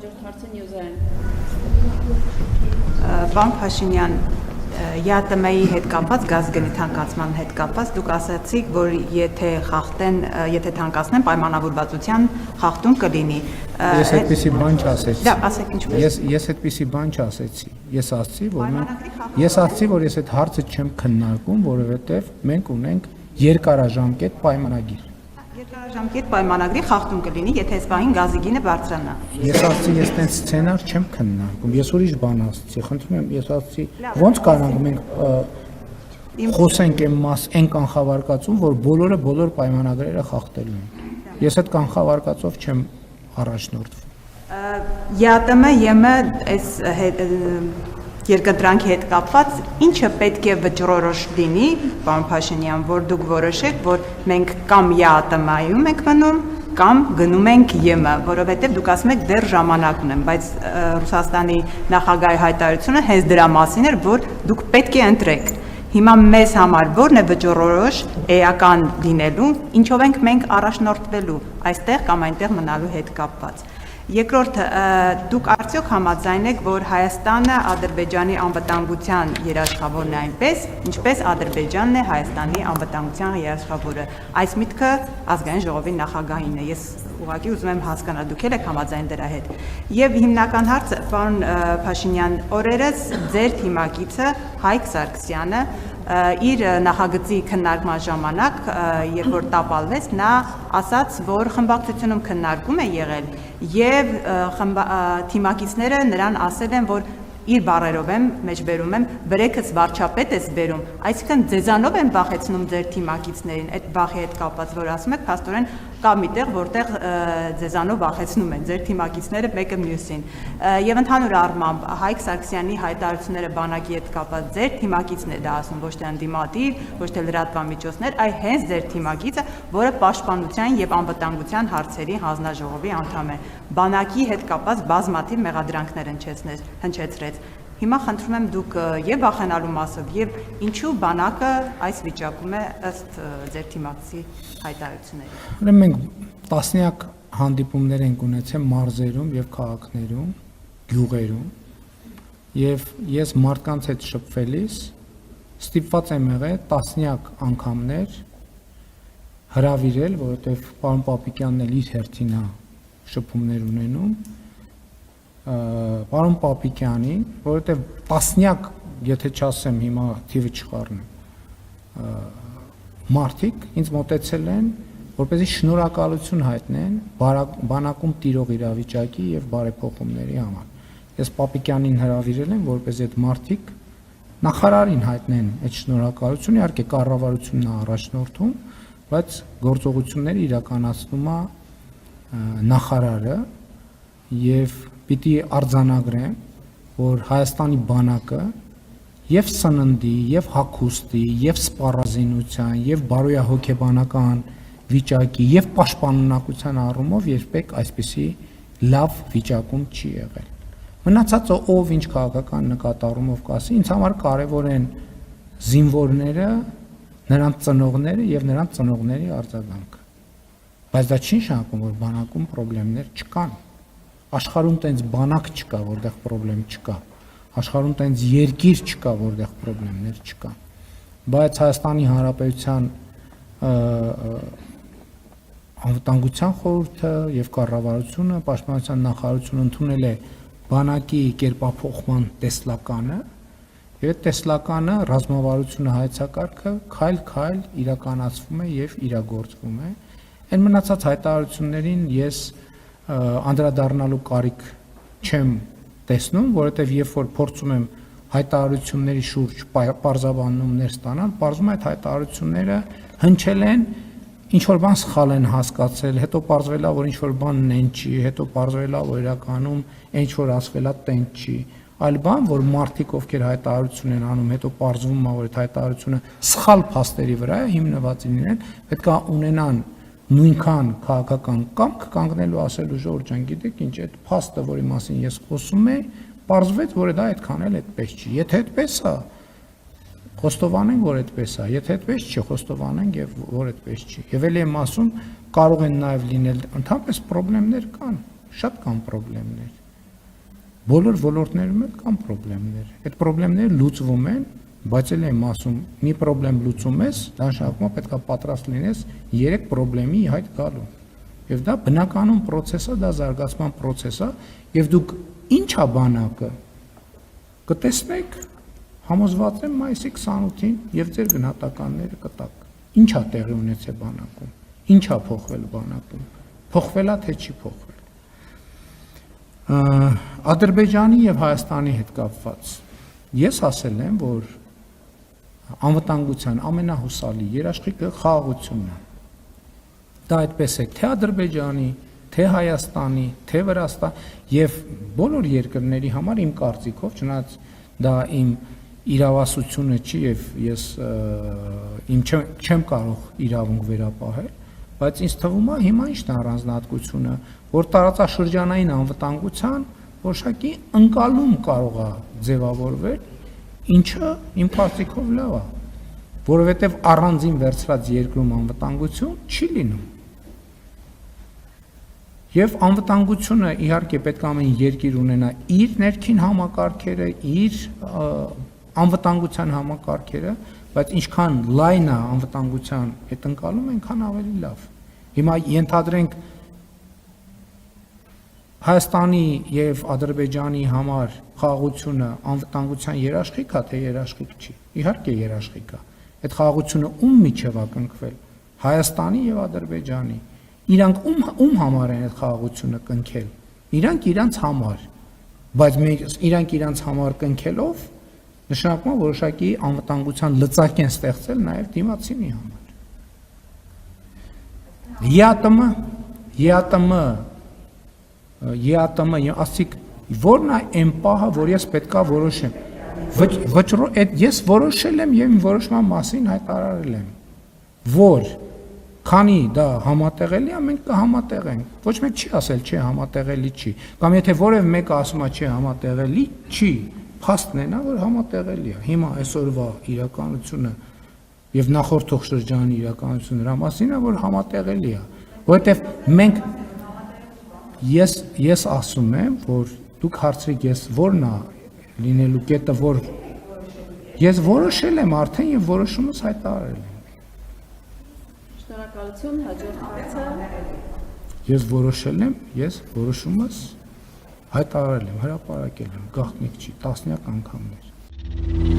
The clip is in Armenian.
Հաջորդ հարցը Նյուզարեն։ Պարոն Փաշինյան, ԵԱՏՄ-ի հետ կապված, գազգնի թանկացման հետ կապված, դուք ասացիք, որ եթե թանկացնեն, պայմանավորվածության խախտում կլինի։ Ես այդպիսի բան չասեցի։ Դա ասեք ինչպես։ Ես այդպիսի բան չասեցի։ Ես ասացի, որ ես այդ հարցը չեմ քննարկում, որովհետև մենք ունենք երկարաժամկետ պայմանագիր։ Երկարաժամկետ պայմանագրի խախտում կլինի, եթե այս բանին գազի գինը բարձրանա։ Ես ասացի, ես տենց սցենար չեմ քննարկում։ Ես ուրիշ բան ասացի, խնդրում եմ, ես ասացի, ո՞նց կարող ենք խոսենք այն կանխավարկածում, որ բոլոր պայմանագրերը խախտելու են։ Ես այդ կանխավարկածով չեմ առաջնորդվում։ ԵԱՏՄ, այս երկընտրանքի հետ կապված ինչը պետք է վճռորոշ լինի, պարոն Փաշինյան, որ դուք որոշեք, որ մենք կամ ԵԱՏՄ-ում ենք մնում, կամ գնում ենք ԵՄ, որովհետև դուք ասում եք դեռ ժամանակ ունեմ, բայց Ռուսաստանի նախագահի հայտարարությունը հենց դրա մասին էր, որ դուք պետք է ընտրեք։ Հիմա մեզ համար ո՞րն է վճռորոշ էական լինելու, ինչով ենք մենք առաջնորդվելու այստեղ կամ այնտեղ մնալու հետ կապված։ Երկրորդ, դուք արդյոք համաձայն եք, որ Հայաստանը Ադրբեջանի անվտանգության երաշխավորն է այնպես, ինչպես Ադրբեջանն է Հայաստանի անվտանգության երաշխավորը։ Այս միտքը ազգային ժողովի նախագահին է։ Ես ուղղակի ուզում եմ հասկանալ, դուք եք համաձայն դրա հետ։ Եվ հիմնական հարցը, պարոն Փաշինյան, օրերս ձեր թիմակիցը Հայկ Սարգսյանը իր նախագծի քննարկման ժամանակ, երբ որ տապալվեց, նա ասաց, որ խմբակցությունում քննարկում է եղել եւ թիմակիցները նրան ասել են, որ իր բառերով եմ, մեջբերում եմ, բրեքս վարչապետ ես բերում, այսինքն ձեզանով են վախեցնում ձեր թիմակիցներին, այդ վախի հետ կապված, որ ասում եք, փաստորեն կա միտեղ, որտեղ ձեզանով վախեցնում են ձեր թիմակիցները մեկը մյուսին։ Եվ ընդհանուր առմամբ Հայկ Սարգսյանի հայտարարությունները բանակի հետ կապված ձեր թիմակիցն է դա ասում, ոչ թե ընդդիմադիր, ոչ թե լրատվամիջոցներ, այլ հենց ձեր թիմակիցը, որը պաշտպանության եւ անվտանգության հարցերի հանձնաժողովի անդամ է։ Բանակի հետ կապված բազմաթիվ մեղադրանքներ հնչեցրեց։ Հիմա խնդրում եմ դուք եւ վախենալու մասով եւ ինչու բանակը այս վիճակում է ըստ ձեր թիմակցի հայտարարությունների։ Ուրեմն մենք տասնյակ հանդիպումներ ենք ունեցել մարզերում եւ քաղաքներում, գյուղերում եւ ես մարդկանց հետ շփվելիս ստիպված եմ եղել տասնյակ անգամներ հրավիրել, որովհետեւ պարոն Պապիկյանն էլ իր հերթին է շփումներ ունենում պարոն Պապիկյանին, որովհետև տասնյակ, եթե չասեմ հիմա թիվը չխառնեմ, մարդիկ ինձ մոտեցել են, որպեսզի շնորհակալություն հայտնեն բանակում տիրող իրավիճակի եւ բարեփոխումների համար։ Ես Պապիկյանին հրավիրել եմ, որպեսզի այդ մարդիկ նախարարին հայտնեն այդ շնորհակալությունը, իհարկե կառավարությունն է առաջնորդում, բայց գործողությունները իրականացնում է նախարարը եւ պիտի արձանագրեմ, որ Հայաստանի բանակը եւ սննդի, եւ հագուստի, եւ սպառազինության, եւ բարոյահոգեբանական վիճակի, եւ պաշտպանունակության առումով երբեք այսպիսի լավ վիճակում չի եղել։ Մնացածը ով ինչ քաղաքական նկատառումով կասի, ինձ համար կարևոր են զինվորները, նրանց ծնողները եւ նրանց ծնողների արձագանքը։ Բայց դա չի նշանակում, որ բանակում խնդիրներ չկան։ Աշխարհում տենց բանակ չկա, որտեղ խնդրեմ չկա։ Աշխարհում տենց երկիր չկա, որտեղ խնդիրներ չկան։ Բայց Հայաստանի Հանրապետության անվտանգության խորհուրդը եւ կառավարությունը, պաշտպանության նախարարությունը ընդունել է բանակի կերպափոխման տեսլականը, եւ այդ տեսլականը ռազմավարությունը հայեցակարգը քայլ-քայլ իրականացվում է եւ իրագործվում է։ Այն մնացած հայտարարություններին ես անդրադառնալու կարիք չեմ տեսնում, որովհետև երբ որ փորձում եմ հայտարարությունների շուրջ պարզաբանումներ ստանալ, պարզվում է այդ հայտարարությունները հնչել են, ինչ որ բան սխալ են հասկացել, հետո պարզվել է, որ ինչ որ բան նեն չի, հետո պարզվել է, որ իրականում ինչ որ ասվել է տենց չի, այլ բան, որ մարդիկ ովքեր հայտարարություն են անում, հետո պարզվում է, որ այդ հայտարարությունը սխալ փաստերի վրա է հիմնված լինեն, պետք է ունենան նույնքան քաղաքական կամք կանգնելու ասելու Ժորժ ջան, գիտեք ինչ, այդ փաստը, որի մասին ես խոսում եմ, պարզվեց, որ դա այդքան էլ այդպես չի։ Եթե այդպես է, խոստովանենք, որ այդպես է, եթե այդպես չի, խոստովանենք եւ որ այդպես չի։ Եվ ելի եմ ասում, կարող են նաեւ լինել ընդհանրապես խնդիրներ կան, շատ կան խնդիրներ։ Բոլոր ոլորտներում էլ կան խնդիրներ։ Այդ խնդիրները լուծվում են, բայց էլ եմ ասում, մի խնդրեմ լուծում ես, դա նշանակում է պետք է պատրաստ լինես 3 խնդրի հայտ գալու։ Եվ դա բնականon process է, դա զարգացման process է, եւ դուք ինչա բանակը կտեսնեք, համոզված եմ մայիսի 28-ին եւ ձեր գնահատականները կտաք։ Ինչա տեղի ունեցել բանակում, ինչա փոխվել բանակում, փոխվել է թե չի փոխվել։ Ադրբեջանի եւ Հայաստանի հետ կապված ես ասել եմ, որ անվտանգության ամենահուսալի երաշխիքը խաղաղությունն է։ Դա այդպես է թե Ադրբեջանի, թե Հայաստանի, թե Վրաստան եւ բոլոր երկրների համար իմ կարծիքով, չնայած դա իմ իրավասությունը չի եւ ես չեմ կարող իրավունք վերապահել, բայց ինձ թվում է հիմա ինչն է առանձնահատկությունը, որ տարածաշրջանային անվտանգության որոշակի ընկալում կարող է ձևավորվել, ինչը իմ կարծիքով լավ է, որովհետեւ առանձին վերցրած երկրում անվտանգություն չի լինում։ Եվ անվտանգությունը իհարկե պետք է ամեն երկիր ունենա իր ներքին համակարգերը, իր անվտանգության համակարգերը, բայց ինչքան լայն է անվտանգության այդ ընկալում, այնքան ավելի լավ։ Հիմա ենթադրենք Հայաստանի եւ Ադրբեջանի համար խաղաղությունը անվտանգության երաշխիք է, թե երաշխիք չի։ Իհարկե երաշխիք է։ Այդ խաղաղությունը ում միջև է կնքվել։ Հայաստանի եւ Ադրբեջանի։ Իրանք ում համար են այդ խաղաղությունը կնքել։ Իրանք իրանց համար, բայց իրանք իրանց համար կնքելով նշանակում է որոշակի անվտանգության լծակ են ստեղծել նաև դիմացինի համար։ ԵԱՏՄ ասիկ որն է այն պահը, որ ես պետքա որոշեմ։ Ես որոշել եմ եւ իմ որոշման մասին հայտարարել եմ, որ քանի դա համատեղելի է, մենք կհամատեղենք։ Ոչ մեկ չի ասել չէ համատեղելի չի։ Կամ եթե որևէ մեկը ասում է չէ համատեղելի չի, փաստն է նա, որ համատեղելի է։ Հիմա այսօրվա իրականությունը եւ նախորդող շրջանի իրականությունը դրա մասին է, որ համատեղելի է, որովհետեւ մենք ես ասում եմ, որ դուք հարցրեք ես որն է լինելու կետը, որ ես որոշել եմ արդեն եւ որոշումս հայտարարել եմ։ Շնորհակալություն, հաջորդ հարցը։ Ես որոշել եմ, ես որոշումս հայտարարել եմ, հրապարակել եմ, գաղտնիք չի, տասնյակ անգամներ։